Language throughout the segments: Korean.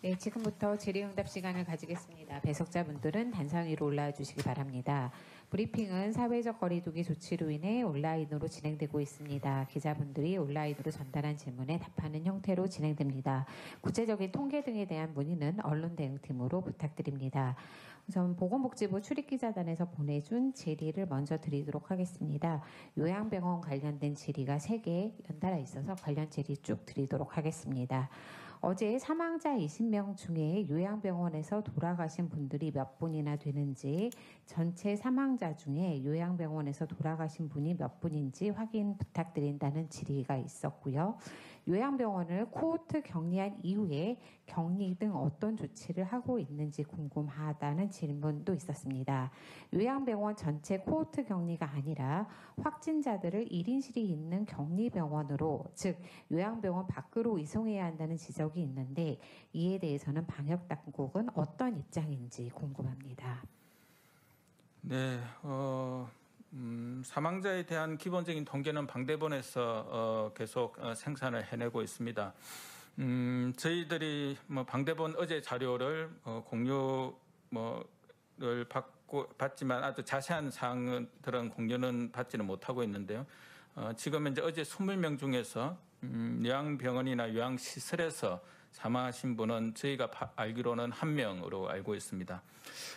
네, 지금부터 질의응답 시간을 가지겠습니다. 배석자분들은 단상 위로 올라와 주시기 바랍니다. 브리핑은 사회적 거리두기 조치로 인해 온라인으로 진행되고 있습니다. 기자분들이 온라인으로 전달한 질문에 답하는 형태로 진행됩니다. 구체적인 통계 등에 대한 문의는 언론대응팀으로 부탁드립니다. 우선 보건복지부 출입기자단에서 보내준 질의를 먼저 드리도록 하겠습니다. 요양병원 관련된 질의가 3개 연달아 있어서 관련 질의 쭉 드리도록 하겠습니다. 어제 사망자 20명 중에 요양병원에서 돌아가신 분들이 몇 분이나 되는지, 전체 사망자 중에 요양병원에서 돌아가신 분이 몇 분인지 확인 부탁드린다는 질의가 있었고요. 요양병원을 코호트 격리한 이후에 격리 등 어떤 조치를 하고 있는지 궁금하다는 질문도 있었습니다. 요양병원 전체 코호트 격리가 아니라 확진자들을 1인실이 있는 격리병원으로, 즉 요양병원 밖으로 이송해야 한다는 지적이 있는데 이에 대해서는 방역당국은 어떤 입장인지 궁금합니다. 네, 사망자에 대한 기본적인 통계는 방대본에서 계속 생산을 해내고 있습니다. 저희들이 방대본 어제 자료를 공유를 받지만 아주 자세한 사항들은 공유는 받지는 못하고 있는데요. 지금 이제 어제 20명 중에서 요양병원이나 요양시설에서 사망하신 분은 저희가 알기로는 1명으로 알고 있습니다.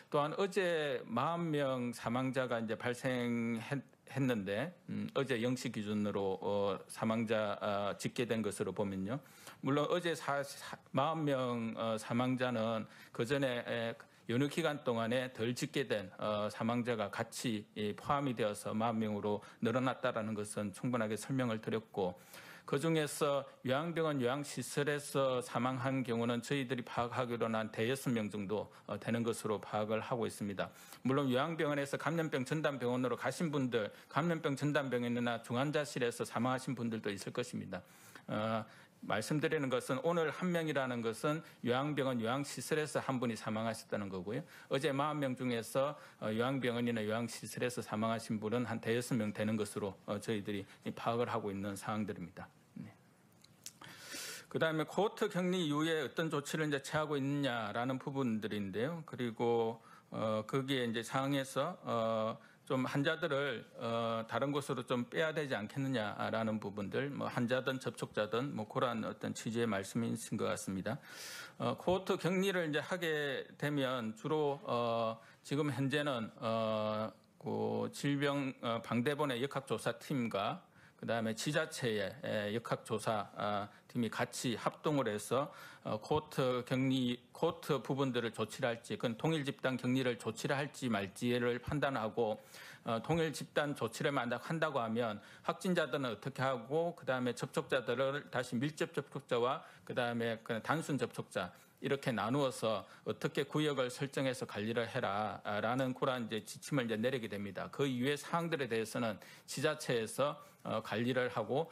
또한 어제 40명 사망자가 이제 발생했는데 어제 0시 기준으로 사망자 집계된 것으로 보면요. 물론 어제 40명 사망자는 그 전에 연휴 기간 동안에 덜 집계된 사망자가 같이 포함이 되어서 40명으로 늘어났다는 것은 충분하게 설명을 드렸고, 그중에서 요양병원 요양시설에서 사망한 경우는 저희들이 파악하기로는 한 5명 정도 되는 것으로 파악을 하고 있습니다. 물론 요양병원에서 감염병 전담병원으로 가신 분들, 감염병 전담병원이나 중환자실에서 사망하신 분들도 있을 것입니다. 말씀드리는 것은 오늘 1명이라는 것은 요양병원 요양시설에서 한 분이 사망하셨다는 거고요. 어제 40명 중에서 요양병원이나 요양시설에서 사망하신 분은 한 5명 되는 것으로 저희들이 파악을 하고 있는 사항들입니다. 네. 그다음에 코호트 격리 이후에 어떤 조치를 이제 취하고 있느냐라는 부분들인데요. 그리고 거기에 이제 상황에서 좀 환자들을 다른 곳으로 좀 빼야 되지 않겠느냐라는 부분들, 환자든 접촉자든 그런 어떤 취지의 말씀이신 것 같습니다. 코호트 격리를 이제 하게 되면 주로 지금 현재는 그 질병 방대본의 역학조사팀과 그다음에 지자체의 역학조사팀이 같이 합동을 해서 코호트 부분들을 조치를 할지, 그건 동일 집단 격리를 조치를 할지 말지를 판단하고, 동일 집단 조치를 만약 한다고 하면 확진자들은 어떻게 하고, 그다음에 접촉자들을 다시 밀접 접촉자와 그다음에 단순 접촉자 이렇게 나누어서 어떻게 구역을 설정해서 관리를 해라라는 그런 이제 지침을 이제 내리게 됩니다. 그 이외의 사항들에 대해서는 지자체에서 관리를 하고,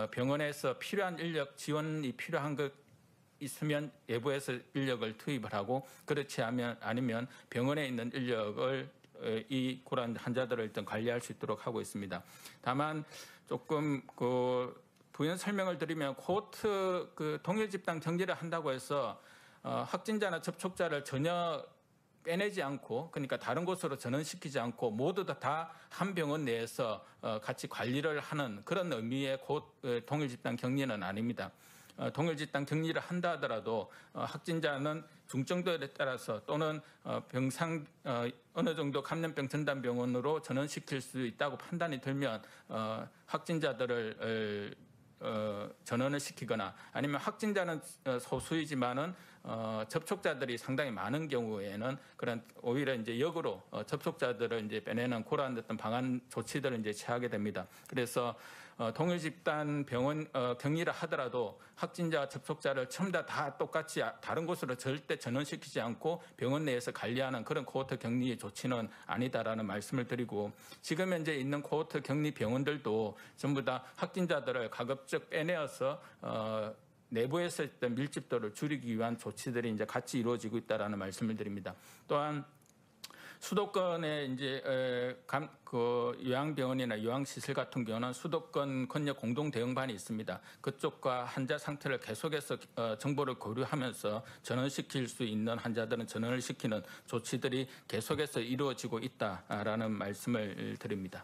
병원에서 필요한 인력 지원이 필요한 것 있으면 외부에서 인력을 투입을 하고, 그렇지 아니면 병원에 있는 인력을 이 그런 환자들을 일단 관리할 수 있도록 하고 있습니다. 다만 조금 부연 설명을 드리면 코호트 동일 집단 격리를 한다고 해서 확진자나 접촉자를 전혀 빼내지 않고, 그러니까 다른 곳으로 전원시키지 않고 모두 다 한 병원 내에서 같이 관리를 하는 그런 의미의 동일 집단 격리는 아닙니다. 동일 집단 격리를 한다 하더라도 확진자는 중증도에 따라서 또는 병상 어느 정도 감염병 전담병원으로 전원시킬 수 있다고 판단이 들면 확진자들을 전원을 시키거나, 아니면 확진자는 소수이지만은 접촉자들이 상당히 많은 경우에는 그런 오히려 이제 역으로 접촉자들을 이제 빼내는 그러한 어떤 방안 조치들을 이제 취하게 됩니다. 그래서 동일 집단 병원 격리를 하더라도 확진자 접촉자를 전부 다 똑같이 다른 곳으로 절대 전원시키지 않고 병원 내에서 관리하는 그런 코호트 격리 조치는 아니다라는 말씀을 드리고, 지금 현재 있는 코호트 격리 병원들도 전부 다 확진자들을 가급적 빼내어서 내부에서 있던 밀집도를 줄이기 위한 조치들이 이제 같이 이루어지고 있다라는 말씀을 드립니다. 또한 수도권의 이제 요양병원이나 요양시설 같은 경우는 수도권 권역 공동 대응반이 있습니다. 그쪽과 환자 상태를 계속해서 정보를 교류하면서 전원시킬 수 있는 환자들은 전원을 시키는 조치들이 계속해서 이루어지고 있다라는 말씀을 드립니다.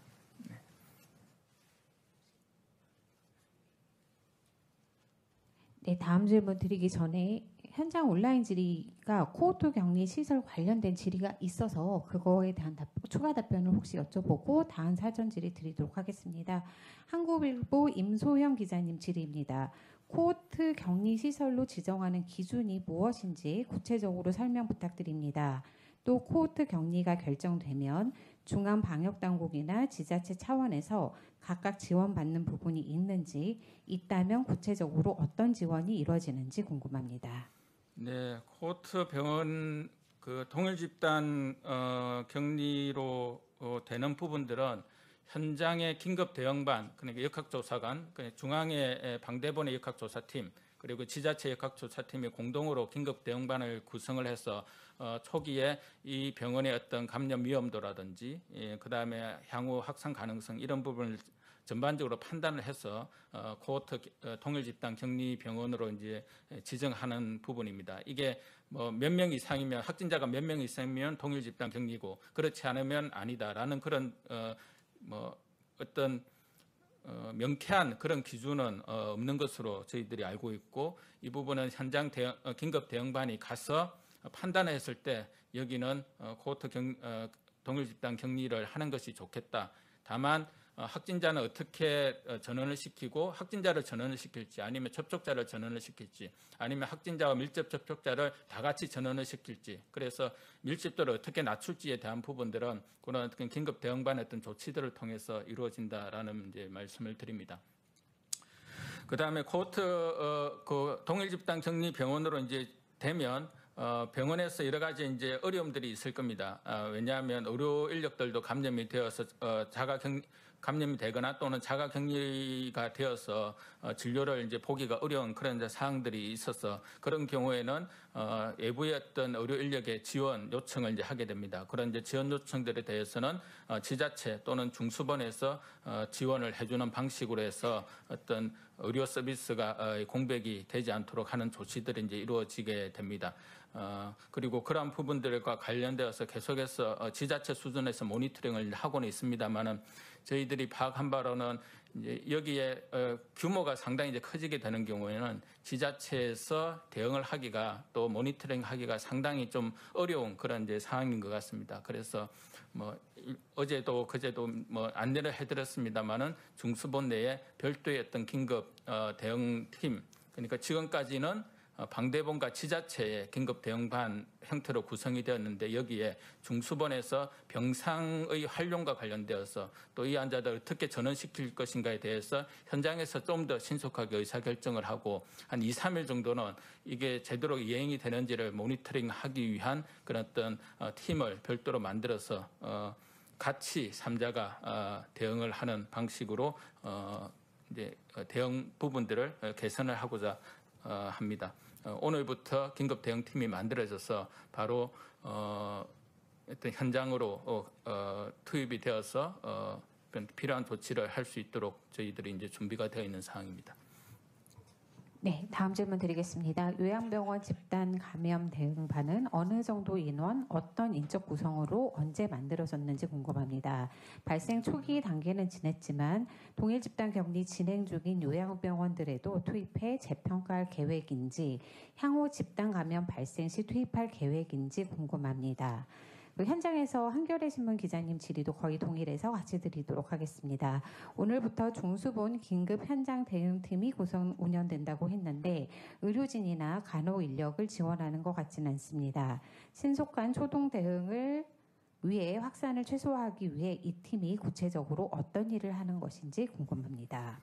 네, 다음 질문 드리기 전에 현장 온라인 질의가 코호토 격리 시설 관련된 질의가 있어서 그거에 대한 추가 답변을 혹시 여쭤보고 다음 사전 질의 드리도록 하겠습니다. 한국일보 임소영 기자님 질의입니다. 코호트 격리 시설로 지정하는 기준이 무엇인지 구체적으로 설명 부탁드립니다. 또 코호트 격리가 결정되면 중앙방역당국이나 지자체 차원에서 각각 지원받는 부분이 있는지, 있다면 구체적으로 어떤 지원이 이루어지는지 궁금합니다. 네, 코호트 병원 동일 집단 격리로 되는 부분들은 현장의 긴급 대응반, 그러니까 역학조사관, 중앙의 방대본의 역학조사팀, 그리고 지자체 역학조사팀이 공동으로 긴급 대응반을 구성을 해서 초기에 이 병원의 어떤 감염 위험도라든지, 그다음에 향후 확산 가능성 이런 부분을 전반적으로 판단을 해서 코호트 동일 집단 격리 병원으로 이제 지정하는 부분입니다. 이게 뭐 몇 명 이상이면, 확진자가 몇 명 이상이면 동일 집단 격리고 그렇지 않으면 아니다라는 그런 어떤 명쾌한 그런 기준은 없는 것으로 저희들이 알고 있고, 이 부분은 현장 긴급 대응반이 가서 판단했을 때 여기는 코호트 동일 집단 격리를 하는 것이 좋겠다. 다만 확진자는 어떻게 전원을 시키고 확진자를 전원을 시킬지, 아니면 접촉자를 전원을 시킬지, 아니면 확진자와 밀접 접촉자를 다 같이 전원을 시킬지, 그래서 밀집도를 어떻게 낮출지에 대한 부분들은 그런 어떤 긴급 대응반의 어떤 조치들을 통해서 이루어진다라는 이제 말씀을 드립니다. 그다음에 코호트 동일 집단 격리 병원으로 이제 되면 병원에서 여러 가지 이제 어려움들이 있을 겁니다. 왜냐하면 의료 인력들도 감염이 되어서 감염이 되거나 또는 자가 격리가 되어서 진료를 이제 보기가 어려운 그런 이제 사항들이 있어서 그런 경우에는 외부의 어떤 의료 인력의 지원 요청을 이제 하게 됩니다. 그런 이제 지원 요청들에 대해서는 지자체 또는 중수본에서 지원을 해주는 방식으로 해서 어떤 의료 서비스가 공백이 되지 않도록 하는 조치들이 이제 이루어지게 됩니다. 그리고 그러한 부분들과 관련되어서 계속해서 지자체 수준에서 모니터링을 하고는 있습니다만은 저희들이 파악한 바로는 이제 여기에 규모가 상당히 이제 커지게 되는 경우에는 지자체에서 대응을 하기가 또 모니터링 하기가 상당히 좀 어려운 그런 이제 상황인 것 같습니다. 그래서 뭐 어제도 그제도 뭐 안내를 해드렸습니다만은 중수본 내에 별도의 어떤 긴급 대응팀, 그러니까 지금까지는 방대본과 지자체의 긴급 대응반 형태로 구성이 되었는데 여기에 중수본에서 병상의 활용과 관련되어서 또 이 환자들 어떻게 전원시킬 것인가에 대해서 현장에서 좀 더 신속하게 의사결정을 하고 한 2, 3일 정도는 이게 제대로 이행이 되는지를 모니터링하기 위한 그런 어떤 팀을 별도로 만들어서 같이 3자가 대응을 하는 방식으로 이제 대응 부분들을 개선을 하고자 합니다. 오늘부터 긴급 대응팀이 만들어져서 바로 어떤 현장으로 투입이 되어서 필요한 조치를 할 수 있도록 저희들이 이제 준비가 되어 있는 상황입니다. 네, 다음 질문 드리겠습니다. 요양병원 집단 감염 대응반은 어느 정도 인원, 어떤 인적 구성으로 언제 만들어졌는지 궁금합니다. 발생 초기 단계는 지냈지만 동일 집단 격리 진행 중인 요양병원들에도 투입해 재평가할 계획인지, 향후 집단 감염 발생 시 투입할 계획인지 궁금합니다. 현장에서 한겨레 신문 기자님 질의도 거의 동일해서 같이 드리도록 하겠습니다. 오늘부터 중수본 긴급 현장 대응팀이 운영된다고 했는데 의료진이나 간호 인력을 지원하는 것 같지는 않습니다. 신속한 초동 대응을 위해 확산을 최소화하기 위해 이 팀이 구체적으로 어떤 일을 하는 것인지 궁금합니다.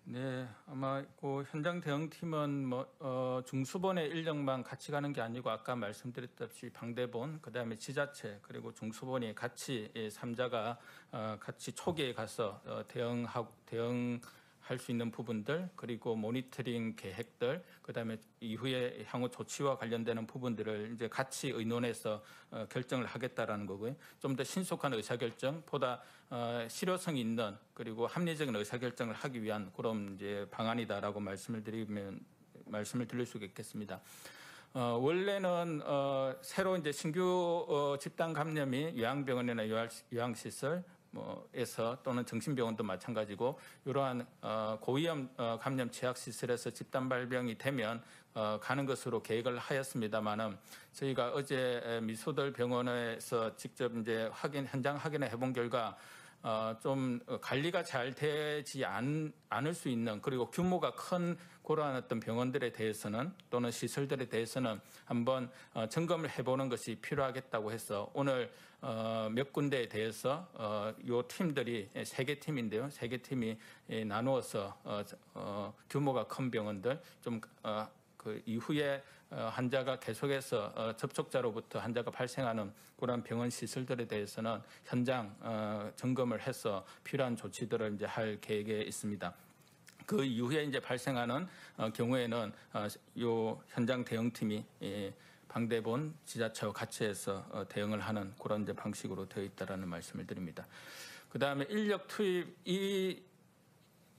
네, 아마 그 현장 대응팀은 중수본의 인력만 같이 가는 게 아니고 아까 말씀드렸듯이 방대본, 그다음에 지자체 그리고 중수본이 같이 3자가 같이 초기에 가서 대응할 할 수 있는 부분들, 그리고 모니터링 계획들, 그다음에 이후에 향후 조치와 관련되는 부분들을 이제 같이 의논해서 결정을 하겠다라는 거고요. 좀 더 신속한 의사결정보다 실효성 있는 그리고 합리적인 의사결정을 하기 위한 그런 이제 방안이다라고 말씀을 드릴 수가 있겠습니다. 원래는 새로 이제 신규 집단 감염이 요양병원이나 요양시설 에서 또는 정신병원도 마찬가지고 이러한 고위험 감염 취약시설에서 집단 발병이 되면 가는 것으로 계획을 하였습니다만은 저희가 어제 미소들 병원에서 직접 이제 현장 확인을 해본 결과 좀 관리가 잘 되지 않을 수 있는 그리고 규모가 큰 그러한 어떤 병원들에 대해서는 또는 시설들에 대해서는 한번 점검을 해보는 것이 필요하겠다고 해서 오늘 몇 군데에 대해서 요 팀들이 3개 팀인데요. 3개 팀이 나누어서 규모가 큰 병원들 좀 그 이후에 환자가 계속해서 접촉자로부터 환자가 발생하는 그런 병원 시설들에 대해서는 현장 점검을 해서 필요한 조치들을 이제 할 계획에 있습니다. 그 이후에 이제 발생하는 경우에는 요 현장 대응팀이 방대본 지자체와 같이 해서 대응을 하는 그런 이제 방식으로 되어 있다라는 말씀을 드립니다. 그 다음에 인력 투입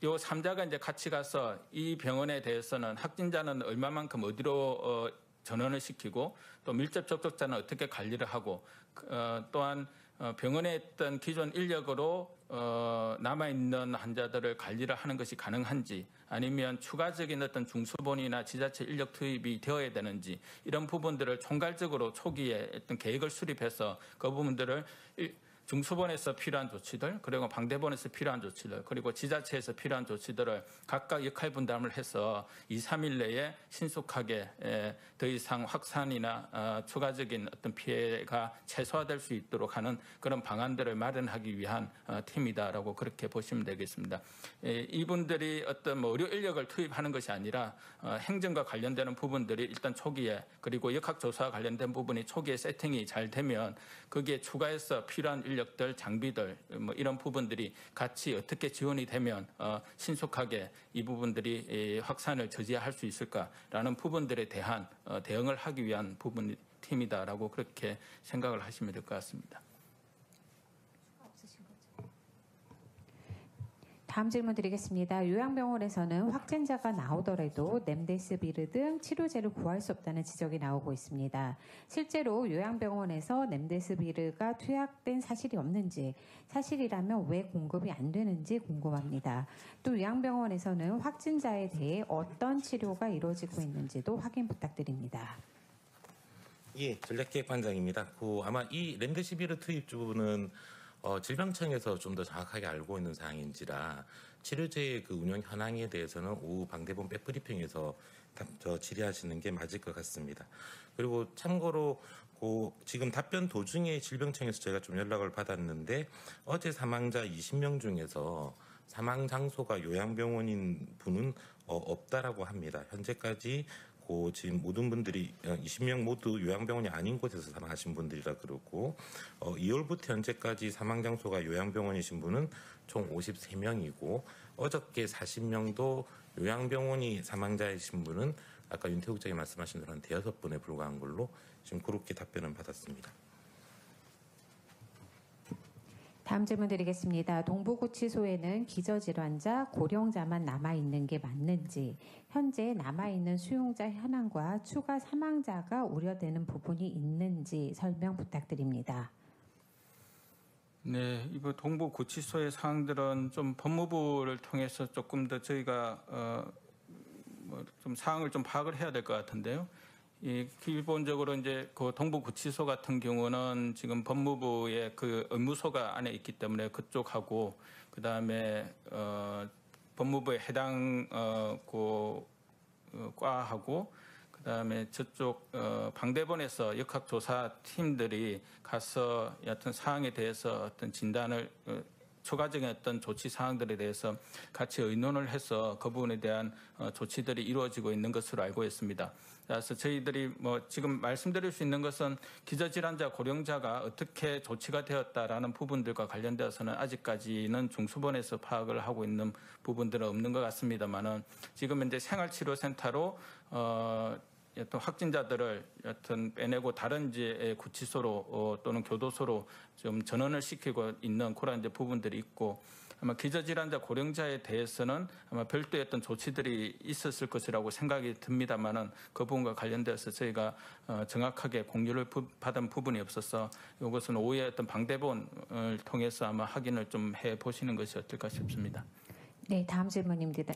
요 3자가 이제 같이 가서 이 병원에 대해서는 확진자는 얼마만큼 어디로 전원을 시키고 또 밀접 접촉자는 어떻게 관리를 하고 또한 병원에 있던 기존 인력으로 남아있는 환자들을 관리를 하는 것이 가능한지 아니면 추가적인 어떤 중수본이나 지자체 인력 투입이 되어야 되는지 이런 부분들을 총괄적으로 초기에 어떤 계획을 수립해서 그 부분들을 중수본에서 필요한 조치들, 그리고 방대본에서 필요한 조치들, 그리고 지자체에서 필요한 조치들을 각각 역할 분담을 해서 2, 3일 내에 신속하게 더 이상 확산이나 추가적인 어떤 피해가 최소화될 수 있도록 하는 그런 방안들을 마련하기 위한 팀이다라고 그렇게 보시면 되겠습니다. 이분들이 어떤 의료 인력을 투입하는 것이 아니라 행정과 관련되는 부분들이 일단 초기에 그리고 역학조사와 관련된 부분이 초기에 세팅이 잘 되면 거기에 추가해서 필요한 인력들, 장비들 이런 부분들이 같이 어떻게 지원이 되면 신속하게 이 부분들이 확산을 저지할 수 있을까라는 부분들에 대한 대응을 하기 위한 부분 팀이다라고 그렇게 생각을 하시면 될 것 같습니다. 다음 질문 드리겠습니다. 요양병원에서는 확진자가 나오더라도 렘데시비르 등 치료제를 구할 수 없다는 지적이 나오고 있습니다. 실제로 요양병원에서 렘데시비르가 투약된 사실이 없는지, 사실이라면 왜 공급이 안 되는지 궁금합니다. 또 요양병원에서는 확진자에 대해 어떤 치료가 이루어지고 있는지도 확인 부탁드립니다. 예, 전략기획반장입니다. 아마 이 렘데시비르 투입 부분은 질병청에서 좀 더 정확하게 알고 있는 사항인지라 치료제의 그 운영 현황에 대해서는 오후 방대본 백브리핑에서 질의하시는 게 맞을 것 같습니다. 그리고 참고로 지금 답변 도중에 질병청에서 제가 좀 연락을 받았는데 어제 사망자 20명 중에서 사망 장소가 요양병원인 분은 없다라고 합니다. 현재까지 지금 모든 분들이 20명 모두 요양병원이 아닌 곳에서 사망하신 분들이라 그러고 2월부터 현재까지 사망 장소가 요양병원이신 분은 총 53명이고 어저께 40명도 요양병원이 사망자이신 분은 아까 윤태욱 장이 말씀하신 대로 한 5분에 불과한 걸로 지금 그렇게 답변을 받았습니다. 다음 질문 드리겠습니다. 동부구치소에는 기저질환자, 고령자만 남아있는 게 맞는지, 현재 남아있는 수용자 현황과 추가 사망자가 우려되는 부분이 있는지 설명 부탁드립니다. 네, 이번 동부구치소의 사항들은 좀 법무부를 통해서 조금 더 저희가 좀 사항을 좀 파악을 해야 될 것 같은데요. 기본적으로 이제 그 동부구치소 같은 경우는 지금 법무부의 그 의무소가 안에 있기 때문에 그쪽하고 그 다음에 법무부의 해당 과하고 그 다음에 저쪽 방대본에서 역학조사 팀들이 가서 여하튼 사항에 대해서 어떤 진단을 추가적인 어떤 조치 사항들에 대해서 같이 의논을 해서 그 부분에 대한 조치들이 이루어지고 있는 것으로 알고 있습니다. 그래서 저희들이 지금 말씀드릴 수 있는 것은 기저질환자, 고령자가 어떻게 조치가 되었다라는 부분들과 관련되어서는 아직까지는 중수본에서 파악을 하고 있는 부분들은 없는 것 같습니다만은 지금 현재 생활치료센터로 어떤 확진자들을 여튼 빼내고 다른 이제 구치소로 또는 교도소로 좀 전원을 시키고 있는 그런 이제 부분들이 있고 아마 기저질환자 고령자에 대해서는 아마 별도의 어떤 조치들이 있었을 것이라고 생각이 듭니다만은 그 부분과 관련돼서 저희가 정확하게 공유를 받은 부분이 없어서 이것은 오후에 어떤 방대본을 통해서 아마 확인을 좀 해 보시는 것이 어떨까 싶습니다. 네, 다음 질문입니다.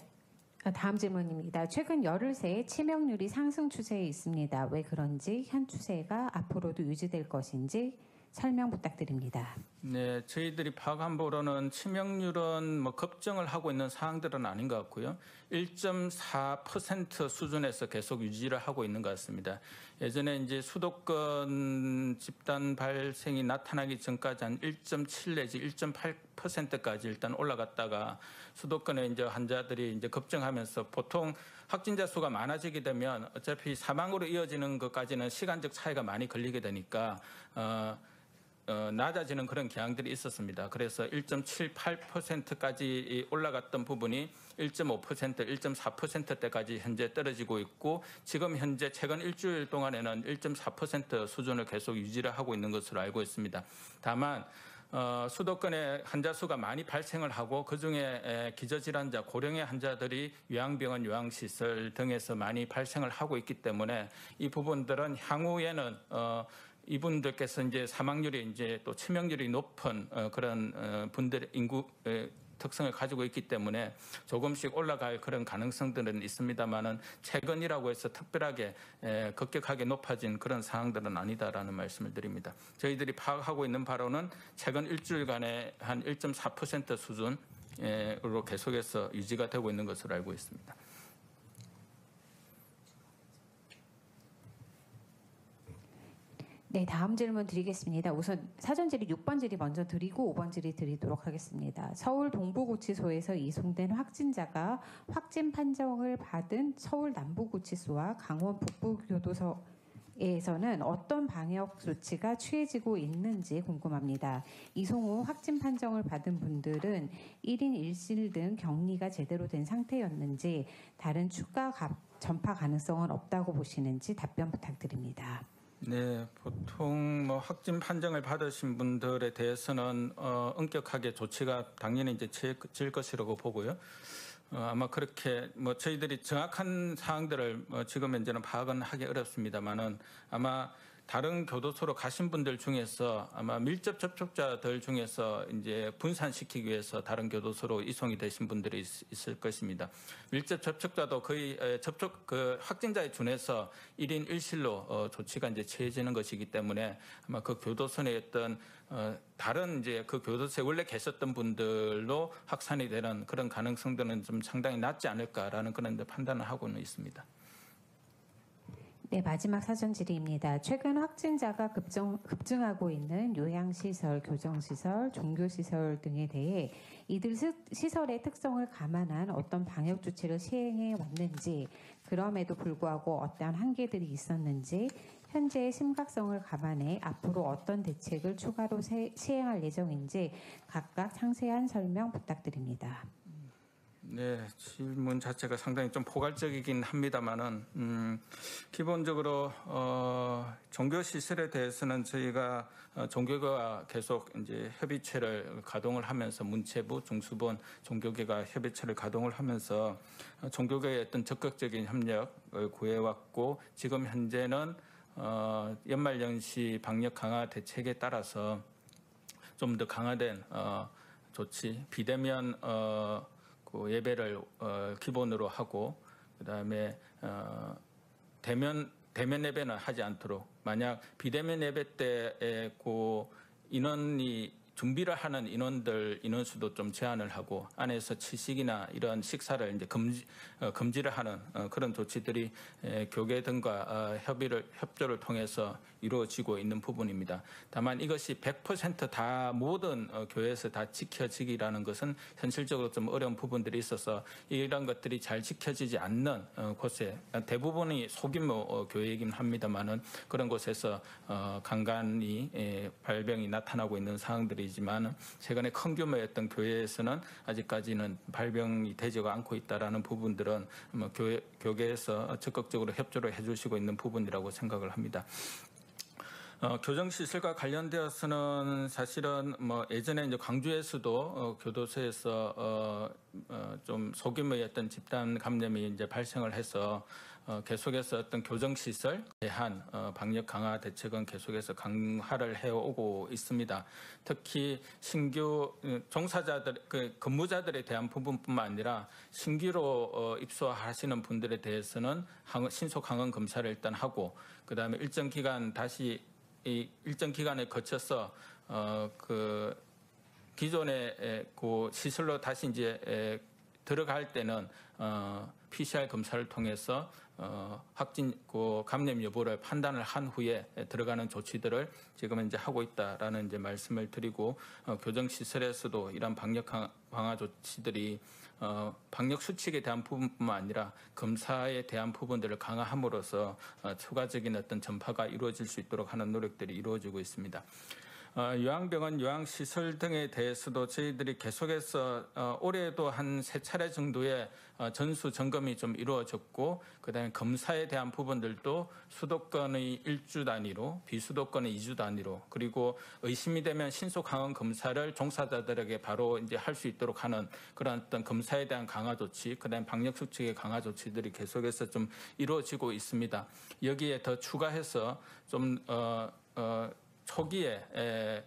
최근 열흘 새 치명률이 상승 추세에 있습니다. 왜 그런지 현 추세가 앞으로도 유지될 것인지 설명 부탁드립니다. 네, 저희들이 파악한 바로는 치명률은 걱정을 하고 있는 사항들은 아닌 것 같고요. 1.4% 수준에서 계속 유지를 하고 있는 것 같습니다. 예전에 이제 수도권 집단 발생이 나타나기 전까지 한 1.7 내지 1.8%까지 일단 올라갔다가 수도권에 이제 환자들이 이제 급증하면서 보통 확진자 수가 많아지게 되면 어차피 사망으로 이어지는 것까지는 시간적 차이가 많이 걸리게 되니까 낮아지는 그런 경향들이 있었습니다. 그래서 1.78%까지 올라갔던 부분이 1.5%, 1.4%대까지 현재 떨어지고 있고 지금 현재 최근 일주일 동안에는 1.4% 수준을 계속 유지를 하고 있는 것으로 알고 있습니다. 다만 수도권에 환자 수가 많이 발생을 하고 그중에 기저질환자, 고령의 환자들이 요양병원, 요양시설 등에서 많이 발생을 하고 있기 때문에 이 부분들은 향후에는 이분들께서 이제 사망률이 이제 또 치명률이 높은 그런 분들의 인구 특성을 가지고 있기 때문에 조금씩 올라갈 그런 가능성들은 있습니다만은 최근이라고 해서 특별하게 급격하게 높아진 그런 상황들은 아니다라는 말씀을 드립니다. 저희들이 파악하고 있는 바로는 최근 일주일간의 한 1.4% 수준으로 계속해서 유지가 되고 있는 것으로 알고 있습니다. 네, 다음 질문 드리겠습니다. 우선 사전 질의 6번 질의 먼저 드리고 5번 질의 드리도록 하겠습니다. 서울 동부구치소에서 이송된 확진자가 확진 판정을 받은 서울 남부구치소와 강원 북부교도소에서는 어떤 방역 조치가 취해지고 있는지 궁금합니다. 이송 후 확진 판정을 받은 분들은 1인 1실 등 격리가 제대로 된 상태였는지 다른 추가 전파 가능성은 없다고 보시는지 답변 부탁드립니다. 네, 보통 확진 판정을 받으신 분들에 대해서는 엄격하게 조치가 당연히 이제 취해질 것이라고 보고요. 아마 그렇게 저희들이 정확한 사항들을 지금 현재는 파악은 하기 어렵습니다만은 아마 다른 교도소로 가신 분들 중에서 아마 밀접 접촉자들 중에서 이제 분산시키기 위해서 다른 교도소로 이송이 되신 분들이 있을 것입니다. 밀접 접촉자도 거의 확진자에 준해서 1인 1실로 조치가 이제 취해지는 것이기 때문에 아마 그 교도소의 어떤 다른 이제 그 교도소에 원래 계셨던 분들로 확산이 되는 그런 가능성들은 좀 상당히 낮지 않을까라는 그런 판단을 하고는 있습니다. 네, 마지막 사전 질의입니다. 최근 확진자가 급증하고 있는 요양시설, 교정시설, 종교시설 등에 대해 이들 시설의 특성을 감안한 어떤 방역 조치를 시행해 왔는지, 그럼에도 불구하고 어떠한 한계들이 있었는지, 현재의 심각성을 감안해 앞으로 어떤 대책을 추가로 시행할 예정인지 각각 상세한 설명 부탁드립니다. 네, 질문 자체가 상당히 좀 포괄적이긴 합니다만은 기본적으로 종교 시설에 대해서는 저희가 종교계가 계속 이제 협의체를 가동을 하면서 문체부, 중수본, 종교계가 협의체를 가동을 하면서 종교계의 어떤 적극적인 협력을 구해왔고 지금 현재는 연말연시 방역 강화 대책에 따라서 좀 더 강화된 조치, 비대면 예배를 기본으로 하고 그다음에 대면 예배는 하지 않도록 만약 비대면 예배 때 인원이 준비를 하는 인원수도 좀 제한을 하고 안에서 취식이나 이런 식사를 이제 금지를 하는 그런 조치들이 교계 등과 협조를 통해서 이루어지고 있는 부분입니다. 다만 이것이 100% 모든 교회에서 다 지켜지기라는 것은 현실적으로 좀 어려운 부분들이 있어서 이런 것들이 잘 지켜지지 않는 곳에 대부분이 소규모 교회이긴 합니다만은 그런 곳에서 간간히 발병이 나타나고 있는 상황들이지만 최근에 큰 규모의 어떤 교회에서는 아직까지는 발병이 되지가 않고 있다라는 부분들은 교계에서 적극적으로 협조를 해주시고 있는 부분이라고 생각을 합니다. 교정시설과 관련되어서는 사실은 예전에 이제 광주에서도 교도소에서 좀 소규모의 어떤 집단 감염이 이제 발생을 해서 계속해서 어떤 교정시설 대한 방역 강화 대책은 계속해서 강화를 해오고 있습니다. 특히 신규 종사자들, 근무자들에 대한 부분뿐만 아니라 신규로 입소하시는 분들에 대해서는 신속 항원 검사를 일단 하고 그다음에 일정 기간에 거쳐서 기존의 그 시설로 다시 이제 들어갈 때는 PCR 검사를 통해서 감염 여부를 판단을 한 후에 들어가는 조치들을 지금 이제 하고 있다라는 이제 말씀을 드리고 교정 시설에서도 이런 방역 강화 조치들이 방역 수칙에 대한 부분뿐만 아니라 검사에 대한 부분들을 강화함으로써 추가적인 어떤 전파가 이루어질 수 있도록 하는 노력들이 이루어지고 있습니다. 요양병원, 요양시설 등에 대해서도 저희들이 계속해서 올해도 한 3차례 정도의 전수 점검이 좀 이루어졌고 그다음에 검사에 대한 부분들도 수도권의 1주 단위로 비수도권의 2주 단위로 그리고 의심이 되면 신속 항원 검사를 종사자들에게 바로 이제 할 수 있도록 하는 그런 어떤 검사에 대한 강화 조치 그다음에 방역 수칙의 강화 조치들이 계속해서 좀 이루어지고 있습니다. 여기에 더 추가해서 좀 초기에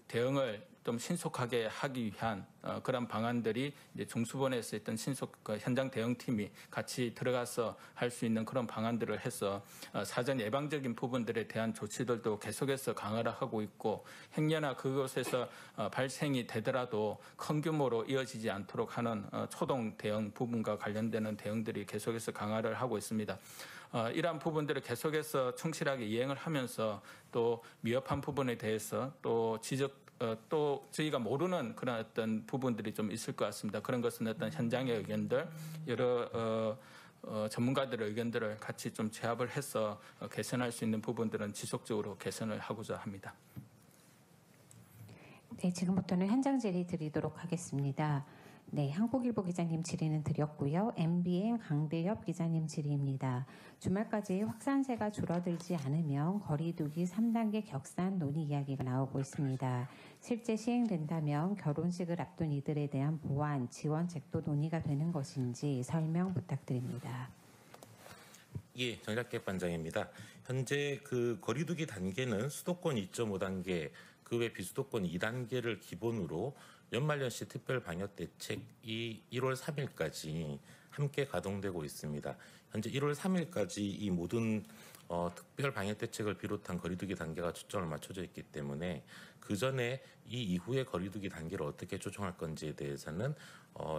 대응을 좀 신속하게 하기 위한 그런 방안들이 이제 중수본에서 있던 신속 현장 대응팀이 같이 들어가서 할 수 있는 그런 방안들을 해서 사전 예방적인 부분들에 대한 조치들도 계속해서 강화를 하고 있고 행여나 그곳에서 발생이 되더라도 큰 규모로 이어지지 않도록 하는 초동 대응 부분과 관련되는 대응들이 계속해서 강화를 하고 있습니다. 이러한 부분들을 계속해서 충실하게 이행을 하면서 또 미흡한 부분에 대해서 또 또 저희가 모르는 그런 어떤 부분들이 좀 있을 것 같습니다. 그런 것은 어떤 현장의 의견들, 여러 전문가들의 의견들을 같이 좀 제합을 해서 개선할 수 있는 부분들은 지속적으로 개선을 하고자 합니다. 네, 지금부터는 현장 질의 드리도록 하겠습니다. 네, 한국일보 기자님 질의는 드렸고요. MBN 강대엽 기자님 질의입니다. 주말까지 확산세가 줄어들지 않으면 거리두기 3단계 격산 논의 이야기가 나오고 있습니다. 실제 시행된다면 결혼식을 앞둔 이들에 대한 보완, 지원책도 논의가 되는 것인지 설명 부탁드립니다. 예, 정략계 반장입니다. 현재 그 거리두기 단계는 수도권 2.5단계, 그 외 비수도권 2단계를 기본으로 연말연시 특별 방역 대책이 1월 3일까지 함께 가동되고 있습니다. 현재 1월 3일까지 이 모든 특별 방역 대책을 비롯한 거리두기 단계가 초점을 맞춰져 있기 때문에 그 전에 이 이후의 거리두기 단계를 어떻게 조정할 건지에 대해서는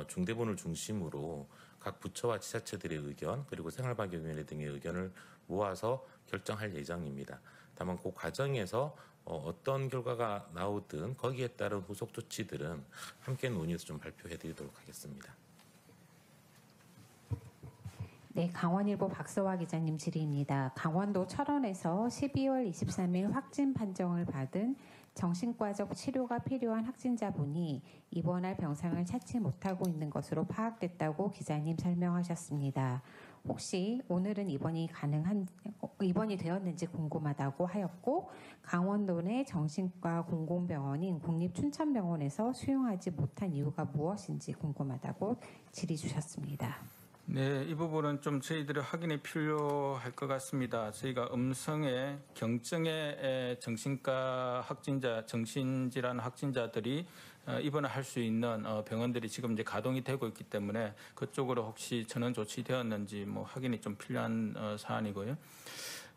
중대본을 중심으로 각 부처와 지자체들의 의견 그리고 생활방역위원회 등의 의견을 모아서 결정할 예정입니다. 다만 그 과정에서 어떤 결과가 나오든 거기에 따른 후속 조치들은 함께 논의해서 좀 발표해드리도록 하겠습니다. 네, 강원일보 박서화 기자님 질의입니다. 강원도 철원에서 12월 23일 확진 판정을 받은 정신과적 치료가 필요한 확진자분이 입원할 병상을 찾지 못하고 있는 것으로 파악됐다고 기자님 설명하셨습니다. 혹시 오늘은 입원이 되었는지 궁금하다고 하였고 강원도 내 정신과 공공병원인 국립춘천병원에서 수용하지 못한 이유가 무엇인지 궁금하다고 질의 주셨습니다. 네, 이 부분은 좀 저희들의 확인이 필요할 것 같습니다. 저희가 음성의 경증의 정신과 확진자, 정신질환 확진자들이 입원을 할 수 있는 병원들이 지금 이제 가동이 되고 있기 때문에 그쪽으로 혹시 전원 조치되었는지 확인이 좀 필요한 사안이고요.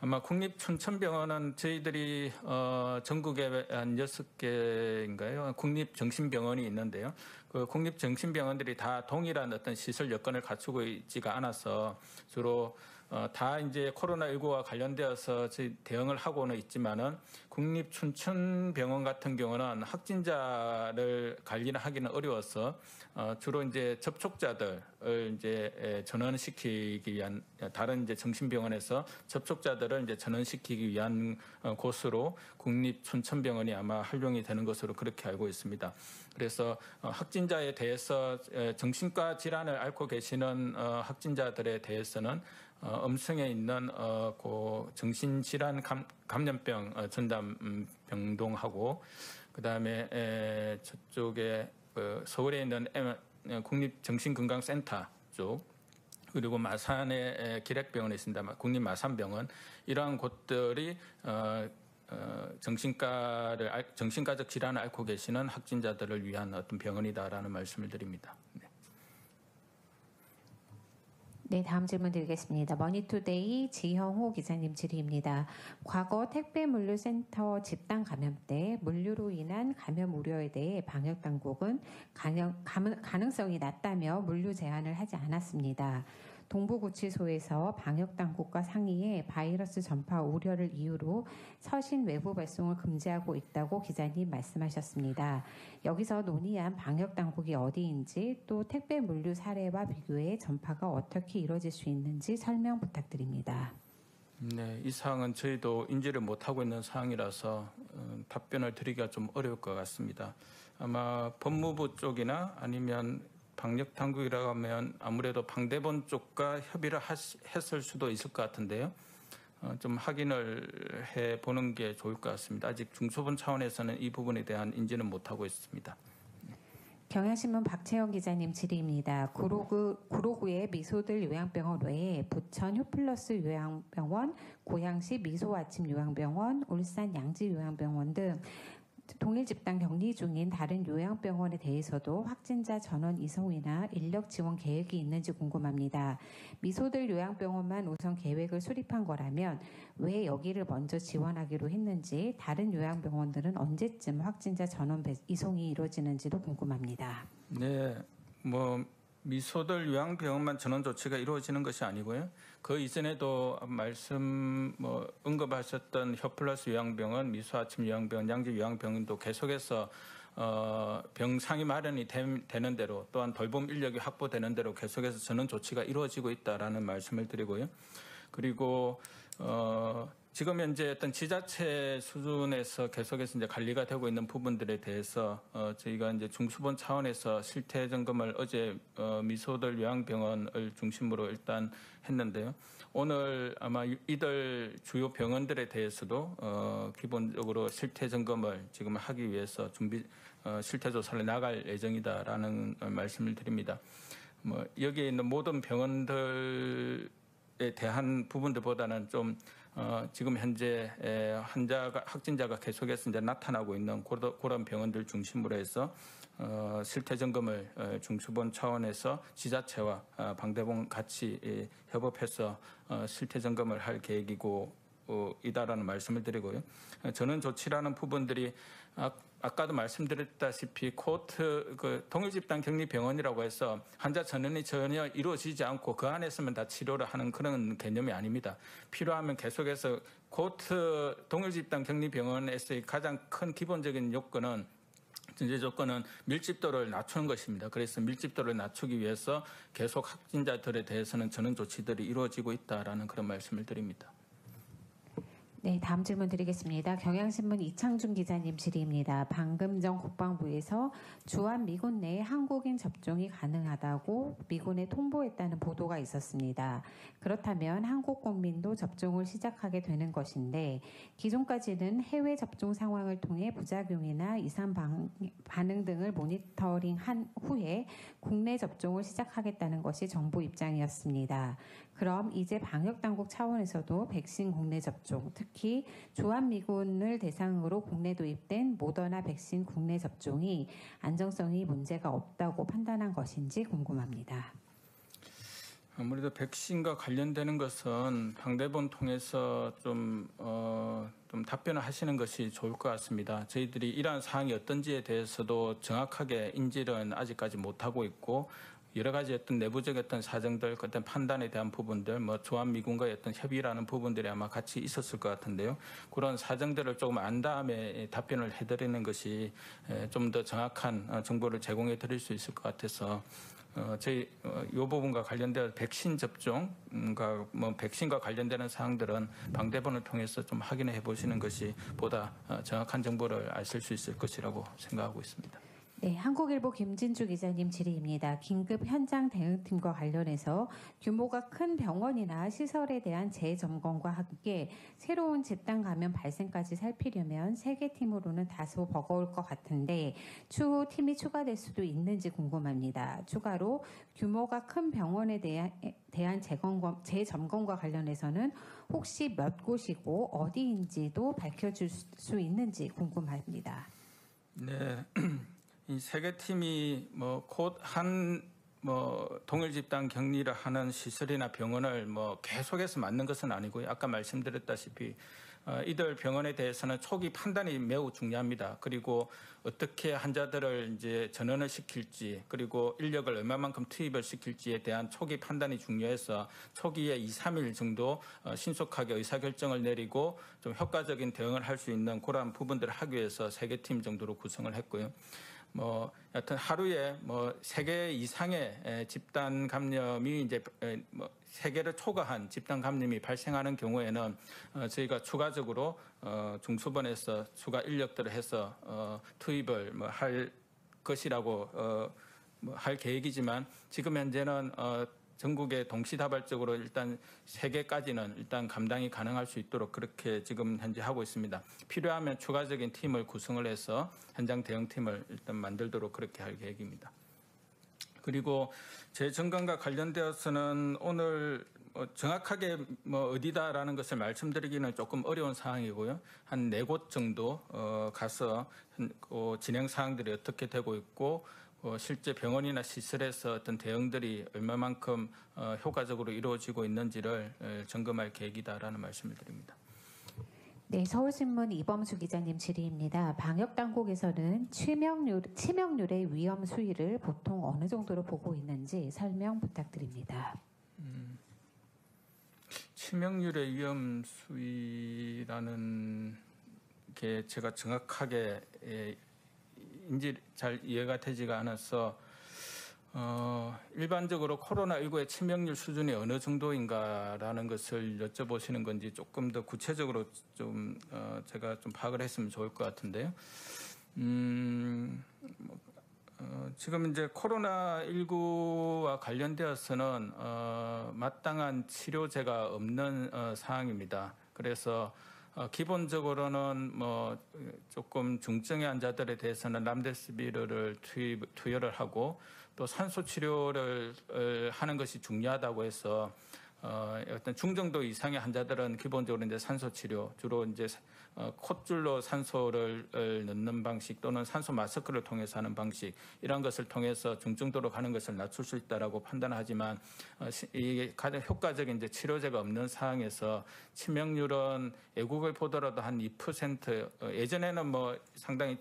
아마 국립춘천병원은 저희들이 전국에 한 6개인가요? 국립정신병원이 있는데요. 그 국립정신병원들이 다 동일한 어떤 시설 여건을 갖추고 있지가 않아서 주로 다 이제 코로나19와 관련되어서 저희 대응을 하고는 있지만은 국립춘천병원 같은 경우는 확진자를 관리를 하기는 어려워서 주로 이제 접촉자들을 이제 전원시키기 위한 다른 이제 정신병원에서 접촉자들을 이제 전원시키기 위한 곳으로 국립춘천병원이 아마 활용이 되는 것으로 그렇게 알고 있습니다. 그래서 확진자에 대해서 정신과 질환을 앓고 계시는 확진자들에 대해서는 음성에 있는 그 정신질환 감염병 전담 병동하고 그다음에 저쪽에 서울에 있는 국립정신건강센터 쪽 그리고 마산에 기렉병원에 있습니다. 국립마산병원 이러한 곳들이 정신과적 질환을 앓고 계시는 확진자들을 위한 어떤 병원이다라는 말씀을 드립니다. 네. 네, 다음 질문 드리겠습니다. 머니투데이 지형호 기자님 질의입니다. 과거 택배물류센터 집단 감염 때 물류로 인한 감염 우려에 대해 방역당국은 가능성이 낮다며 물류 제한을 하지 않았습니다. 동부구치소에서 방역당국과 상의해 바이러스 전파 우려를 이유로 서신 외부 발송을 금지하고 있다고 기자님 말씀하셨습니다. 여기서 논의한 방역당국이 어디인지 또 택배 물류 사례와 비교해 전파가 어떻게 이루어질 수 있는지 설명 부탁드립니다. 네, 이 사항은 저희도 인지를 못하고 있는 사항이라서 답변을 드리기가 좀 어려울 것 같습니다. 아마 법무부 쪽이나 아니면 방역당국이라고 하면 아무래도 방대본 쪽과 협의를 했을 수도 있을 것 같은데요. 좀 확인을 해보는 게 좋을 것 같습니다. 아직 중소본 차원에서는 이 부분에 대한 인지는 못하고 있습니다. 경향신문 박채영 기자님 질의입니다. 구로구의 미소들 요양병원 외에 부천 휴플러스 요양병원, 고양시 미소아침 요양병원, 울산 양지 요양병원 등 동일 집단 격리 중인 다른 요양병원에 대해서도 확진자 전원 이송이나 인력 지원 계획이 있는지 궁금합니다. 미소들 요양병원만 우선 계획을 수립한 거라면 왜 여기를 먼저 지원하기로 했는지 다른 요양병원들은 언제쯤 확진자 전원 이송이 이루어지는지도 궁금합니다. 네, 미소들 요양병원만 전원 조치가 이루어지는 것이 아니고요. 그 이전에도 언급하셨던 혀플러스 요양병원, 미소아침 요양병원, 양지 요양병원도 계속해서 병상이 마련이 되는 대로 또한 돌봄 인력이 확보되는 대로 계속해서 전원 조치가 이루어지고 있다라는 말씀을 드리고요. 그리고 지금 현재 어떤 지자체 수준에서 계속해서 이제 관리가 되고 있는 부분들에 대해서 저희가 이제 중수본 차원에서 실태 점검을 어제 미소들 요양병원을 중심으로 일단 했는데요. 오늘 아마 이들 주요 병원들에 대해서도 기본적으로 실태 점검을 지금 하기 위해서 실태 조사를 나갈 예정이다라는 말씀을 드립니다. 여기에 있는 모든 병원들에 대한 부분들보다는 좀 지금 현재 확진자가 계속해서 이제 나타나고 있는 그런 병원들 중심으로 해서 실태 점검을 중수본 차원에서 지자체와 방대본 같이 협업해서 실태 점검을 할 계획이고 이다라는 말씀을 드리고요. 전원 조치라는 부분들이 아까도 말씀드렸다시피 코호트 동일 집단 격리 병원이라고 해서 환자 전원이 전혀 이루어지지 않고 그 안에서만 다 치료를 하는 그런 개념이 아닙니다. 필요하면 계속해서 코호트 동일 집단 격리 병원에서의 가장 큰 기본적인 요건은 전제 조건은 밀집도를 낮추는 것입니다. 그래서 밀집도를 낮추기 위해서 계속 확진자들에 대해서는 전원 조치들이 이루어지고 있다라는 그런 말씀을 드립니다. 네, 다음 질문 드리겠습니다. 경향신문 이창준 기자님 질의입니다. 방금 전 국방부에서 주한 미군 내 한국인 접종이 가능하다고 미군에 통보했다는 보도가 있었습니다. 그렇다면 한국 국민도 접종을 시작하게 되는 것인데 기존까지는 해외 접종 상황을 통해 부작용이나 이상 반응 등을 모니터링한 후에 국내 접종을 시작하겠다는 것이 정부 입장이었습니다. 그럼 이제 방역당국 차원에서도 백신 국내 접종, 특히 주한미군을 대상으로 국내 도입된 모더나 백신 국내 접종이 안정성이 문제가 없다고 판단한 것인지 궁금합니다. 아무래도 백신과 관련되는 것은 상대본 통해서 좀 답변을 하시는 것이 좋을 것 같습니다. 저희들이 이러한 사항이 어떤지에 대해서도 정확하게 인지는 아직까지 못하고 있고 여러 가지 어떤 내부적 어떤 사정들, 어떤 판단에 대한 부분들, 조합미군과의 어떤 협의라는 부분들이 아마 같이 있었을 것 같은데요. 그런 사정들을 조금 안 다음에 답변을 해드리는 것이 좀 더 정확한 정보를 제공해 드릴 수 있을 것 같아서 저희 이 부분과 관련된 백신 접종과 백신과 관련되는 사항들은 방대본을 통해서 좀 확인해 보시는 것이 보다 정확한 정보를 아실 수 있을 것이라고 생각하고 있습니다. 네, 한국일보 김진주 기자님 질의입니다. 긴급 현장 대응팀과 관련해서 규모가 큰 병원이나 시설에 대한 재점검과 함께 새로운 집단 감염 발생까지 살피려면 3개 팀으로는 다소 버거울 것 같은데 추후 팀이 추가될 수도 있는지 궁금합니다. 추가로 규모가 큰 병원에 대한 재점검과 관련해서는 혹시 몇 곳이고 어디인지도 밝혀줄 수 있는지 궁금합니다. 네. 이 3개 팀이 곧 한 동일 집단 격리를 하는 시설이나 병원을 계속해서 맡는 것은 아니고요. 아까 말씀드렸다시피 이들 병원에 대해서는 초기 판단이 매우 중요합니다. 그리고 어떻게 환자들을 이제 전원을 시킬지 그리고 인력을 얼마만큼 투입을 시킬지에 대한 초기 판단이 중요해서 초기에 2, 3일 정도 신속하게 의사결정을 내리고 좀 효과적인 대응을 할 수 있는 그러한 부분들을 하기 위해서 3개 팀 정도로 구성을 했고요. 여튼 하루에 3개 이상의 집단 감염이 이제 3개를 초과한 집단 감염이 발생하는 경우에는 저희가 추가적으로 중수본에서 추가 인력들을 해서 투입을 할 것이라고 할 계획이지만 지금 현재는 전국에 동시다발적으로 일단 3개까지는 일단 감당이 가능할 수 있도록 그렇게 지금 현재 하고 있습니다. 필요하면 추가적인 팀을 구성을 해서 현장 대응팀을 일단 만들도록 그렇게 할 계획입니다. 그리고 재점검과 관련되어서는 오늘 정확하게 어디다라는 것을 말씀드리기는 조금 어려운 상황이고요. 한 4곳 정도 가서 진행 사항들이 어떻게 되고 있고 실제 병원이나 시설에서 어떤 대응들이 얼마만큼 효과적으로 이루어지고 있는지를 점검할 계획이다라는 말씀을 드립니다. 네, 서울신문 이범수 기자님 질의입니다. 방역당국에서는 치명률의 위험 수위를 보통 어느 정도로 보고 있는지 설명 부탁드립니다. 치명률의 위험 수위라는 게 제가 정확하게 잘 이해가 되지가 않아서 일반적으로 코로나19의 치명률 수준이 어느 정도인가라는 것을 여쭤보시는 건지 조금 더 구체적으로 좀 제가 좀 파악을 했으면 좋을 것 같은데요. 지금 이제 코로나19와 관련되어서는 마땅한 치료제가 없는 상황입니다. 그래서 기본적으로는 조금 중증의 환자들에 대해서는 람데시비르를 투여를 하고 또 산소 치료를 하는 것이 중요하다고 해서 어떤 중정도 이상의 환자들은 기본적으로 이제 산소 치료 주로 이제 콧줄로 산소를 넣는 방식 또는 산소 마스크를 통해서 하는 방식 이런 것을 통해서 중증도로 가는 것을 낮출 수 있다라고 판단하지만 이게 가장 효과적인 이제 치료제가 없는 상황에서 치명률은 외국을 보더라도 한 2% 예전에는 상당히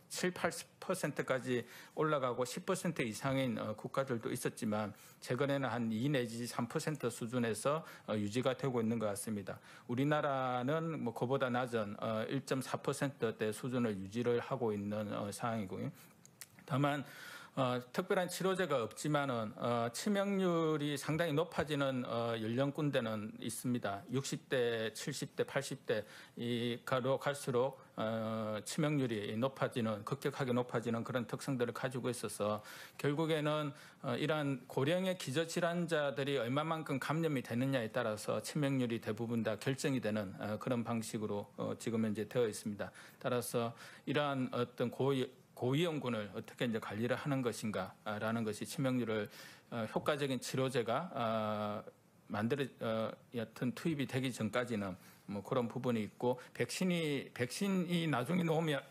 7, 80%까지 올라가고 10% 이상인 국가들도 있었지만 최근에는 한 2 내지 3% 수준에서 유지가 되고 있는 것 같습니다. 우리나라는 그보다 낮은 1.4%대 수준을 유지를 하고 있는 상황이고요. 다만 특별한 치료제가 없지만은 치명률이 상당히 높아지는 연령군대는 있습니다. 60대, 70대, 80대 이가로 갈수록 치명률이 급격하게 높아지는 그런 특성들을 가지고 있어서 결국에는 이러한 고령의 기저질환자들이 얼마만큼 감염이 되느냐에 따라서 치명률이 대부분 다 결정이 되는 그런 방식으로 지금 현재 되어 있습니다. 따라서 이러한 어떤 고위험군을 어떻게 이제 관리를 하는 것인가라는 것이 치명률을 효과적인 치료제가 여튼 투입이 되기 전까지는 뭐 그런 부분이 있고 백신이 나중에 나오면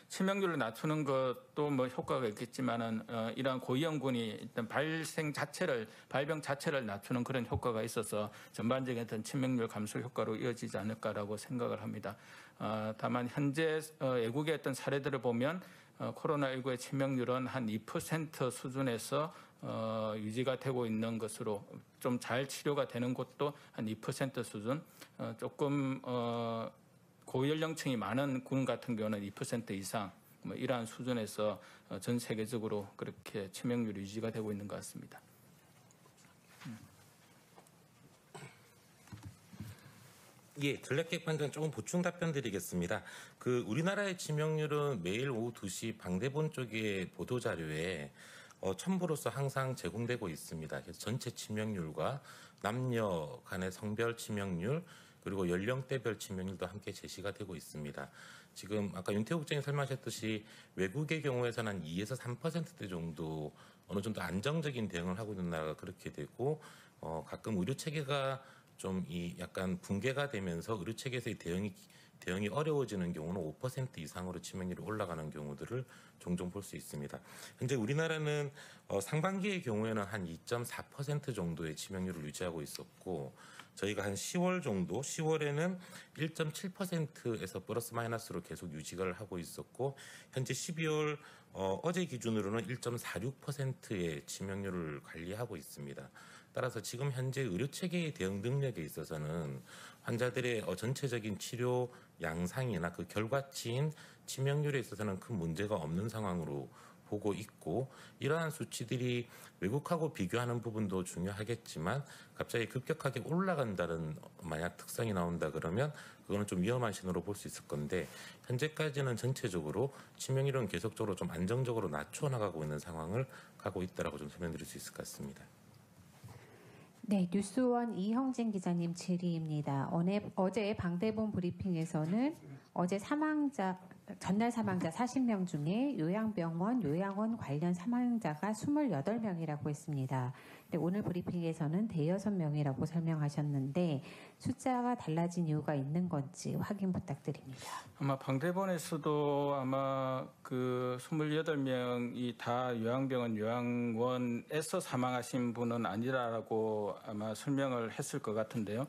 치명률을 낮추는 것도 뭐 효과가 있겠지만은 이러한 고위험군이 일단 발병 자체를 낮추는 그런 효과가 있어서 전반적인 어떤 치명률 감소 효과로 이어지지 않을까라고 생각을 합니다. 다만 현재 외국의 어떤 사례들을 보면 코로나19의 치명률은 한 2% 수준에서 유지가 되고 있는 것으로 좀 잘 치료가 되는 곳도 한 2% 수준, 조금 고연령층이 많은 군 같은 경우는 2% 이상 뭐 이러한 수준에서 전 세계적으로 그렇게 치명률이 유지가 되고 있는 것 같습니다. 예, 전략계획 반장 조금 보충 답변 드리겠습니다. 우리나라의 치명률은 매일 오후 2시 방대본 쪽의 보도자료에 첨부로서 항상 제공되고 있습니다. 그래서 전체 치명률과 남녀 간의 성별 치명률 그리고 연령대별 치명률도 함께 제시가 되고 있습니다. 지금 아까 윤태호 국장이 설명하셨듯이 외국의 경우에서는 한 2에서 3%대 정도 어느 정도 안정적인 대응을 하고 있는 나라가 그렇게 되고 가끔 의료 체계가 좀 약간 붕괴가 되면서 의료 체계에서의 대응이 어려워지는 경우는 5% 이상으로 치명률이 올라가는 경우들을 종종 볼 수 있습니다. 현재 우리나라는 상반기의 경우에는 한 2.4% 정도의 치명률을 유지하고 있었고 저희가 한 10월 정도, 10월에는 1.7%에서 플러스 마이너스로 계속 유지를 하고 있었고 현재 12월 어제 기준으로는 1.46%의 치명률을 관리하고 있습니다. 따라서 지금 현재 의료 체계의 대응 능력에 있어서는 환자들의 전체적인 치료 양상이나 그 결과치인 치명률에 있어서는 큰 문제가 없는 상황으로 보고 있고 이러한 수치들이 외국하고 비교하는 부분도 중요하겠지만 갑자기 급격하게 올라간다는 만약 특성이 나온다 그러면 그거는 좀 위험한 신호로 볼 수 있을 건데 현재까지는 전체적으로 치명률은 계속적으로 좀 안정적으로 낮춰 나가고 있는 상황을 가고 있다라고 좀 설명드릴 수 있을 것 같습니다. 네, 뉴스원 이형진 기자님 질의입니다. 어제 방대본 브리핑에서는 전날 사망자 40명 중에 요양원 관련 사망자가 28명이라고 했습니다. 근데 오늘 브리핑에서는 6명이라고 설명하셨는데 숫자가 달라진 이유가 있는 건지 확인 부탁드립니다. 아마 방대본에서도 아마 그 28명이 다 요양원에서 사망하신 분은 아니라고 아마 설명을 했을 것 같은데요.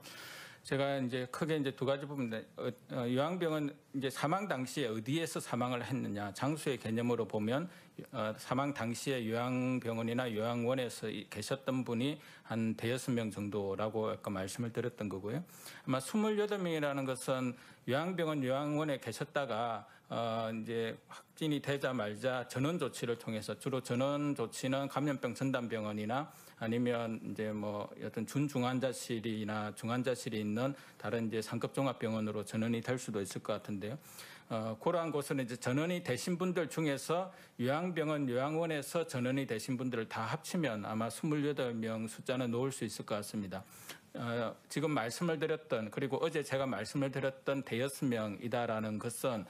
제가 이제 크게 이제 두 가지 부분인데 요양병은 이제 사망 당시에 어디에서 사망을 했느냐 장소의 개념으로 보면 사망 당시에 요양병원이나 요양원에서 계셨던 분이 한 6명 정도라고 아까 말씀을 드렸던 거고요. 아마 28명이라는 것은 요양병원 요양원에 계셨다가 이제 확진이 되자 말자 전원 조치를 통해서 주로 전원 조치는 감염병 전담병원이나 아니면 이제 뭐 어떤 준중환자실이나 중환자실이 있는 다른 이제 상급 종합병원으로 전원이 될 수도 있을 것 같은데요. 그러한 곳은 이제 전원이 되신 분들 중에서 요양병원, 요양원에서 전원이 되신 분들을 다 합치면 아마 28명 숫자는 놓을 수 있을 것 같습니다. 지금 말씀을 드렸던 그리고 어제 제가 말씀을 드렸던 6명이다라는 것은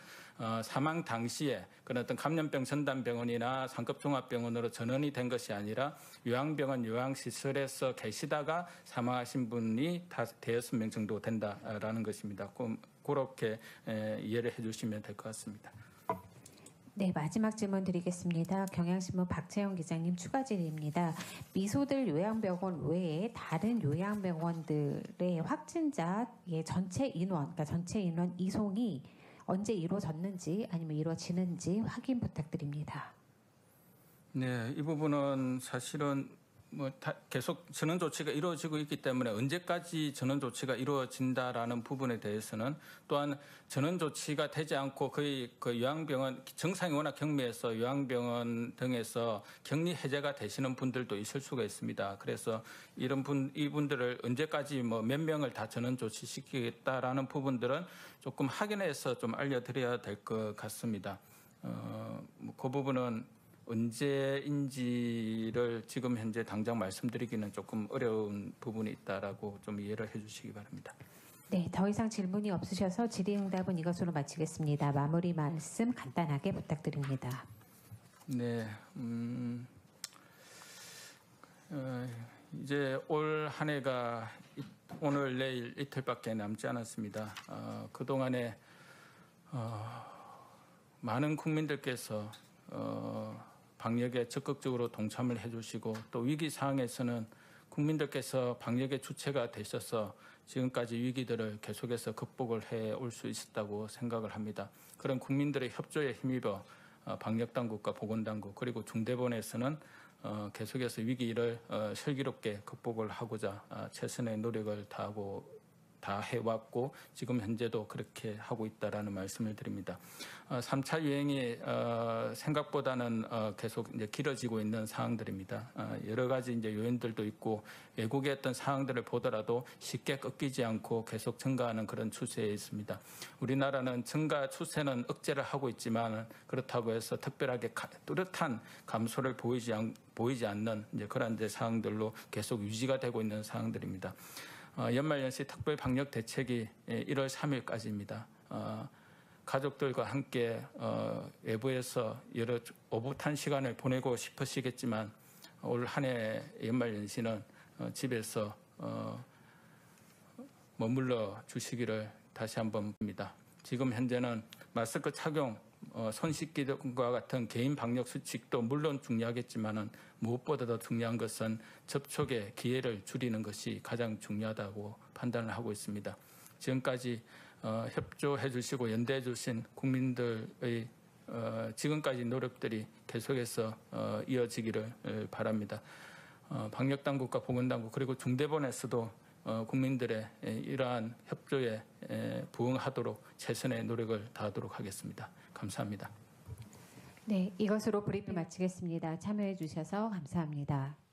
사망 당시에 그런 어떤 감염병 전담병원이나 상급 종합병원으로 전원이 된 것이 아니라 요양병원 요양시설에서 계시다가 사망하신 분이 다 6명 정도 된다라는 것입니다. 그렇게 이해를 해주시면 될 것 같습니다. 네, 마지막 질문 드리겠습니다. 경향신문 박채영 기자님 추가 질의입니다. 미소들 요양병원 외에 다른 요양병원들의 확진자의 전체 인원 이송이 언제 이루어졌는지 아니면 이루어지는지 확인 부탁드립니다. 네, 이 부분은 사실은 뭐 계속 전원 조치가 이루어지고 있기 때문에 언제까지 전원 조치가 이루어진다라는 부분에 대해서는 또한 전원 조치가 되지 않고 거의 그 요양병원 증상이 워낙 경미해서 요양병원 등에서 격리 해제가 되시는 분들도 있을 수가 있습니다. 그래서 이분들을 언제까지 뭐 몇 명을 다 전원 조치시키겠다라는 부분들은 조금 확인해서 좀 알려드려야 될 것 같습니다. 그 부분은 언제인지를 지금 현재 당장 말씀드리기는 조금 어려운 부분이 있다라고 좀 이해를 해주시기 바랍니다. 네, 더 이상 질문이 없으셔서 질의응답은 이것으로 마치겠습니다. 마무리 말씀 간단하게 부탁드립니다. 네, 이제 올 한 해가 오늘 내일 이틀밖에 남지 않았습니다. 그동안에 많은 국민들께서 방역에 적극적으로 동참을 해주시고 또 위기 상황에서는 국민들께서 방역의 주체가 되셔서 지금까지 위기들을 계속해서 극복을 해올 수 있었다고 생각을 합니다. 그런 국민들의 협조에 힘입어 방역당국과 보건당국 그리고 중대본에서는 계속해서 위기를 슬기롭게 극복을 하고자 최선의 노력을 다 해왔고 지금 현재도 그렇게 하고 있다라는 말씀을 드립니다. 3차 유행이 생각보다는 계속 이제 길어지고 있는 상황들입니다. 여러 가지 이제 요인들도 있고 외국의 어떤 상황들을 보더라도 쉽게 꺾이지 않고 계속 증가하는 그런 추세에 있습니다. 우리나라는 증가 추세는 억제를 하고 있지만 그렇다고 해서 특별하게 뚜렷한 감소를 보이지 않는 이제 그런 이제 상황들로 계속 유지가 되고 있는 상황들입니다. 연말연시 특별 방역 대책이 1월 3일까지입니다. 가족들과 함께 외부에서 여러 오붓한 시간을 보내고 싶으시겠지만 올 한 해 연말연시는 집에서 머물러 주시기를 다시 한번 봅니다. 지금 현재는 마스크 착용, 손 씻기 등과 같은 개인 방역 수칙도 물론 중요하겠지만은 무엇보다 더 중요한 것은 접촉의 기회를 줄이는 것이 가장 중요하다고 판단을 하고 있습니다. 지금까지 협조해 주시고 연대해 주신 국민들의 지금까지 노력들이 계속해서 이어지기를 바랍니다. 방역당국과 보건당국 그리고 중대본에서도 국민들의 이러한 협조에 부응하도록 최선의 노력을 다하도록 하겠습니다. 감사합니다. 네, 이것으로 브리핑 마치겠습니다. 참여해 주셔서 감사합니다.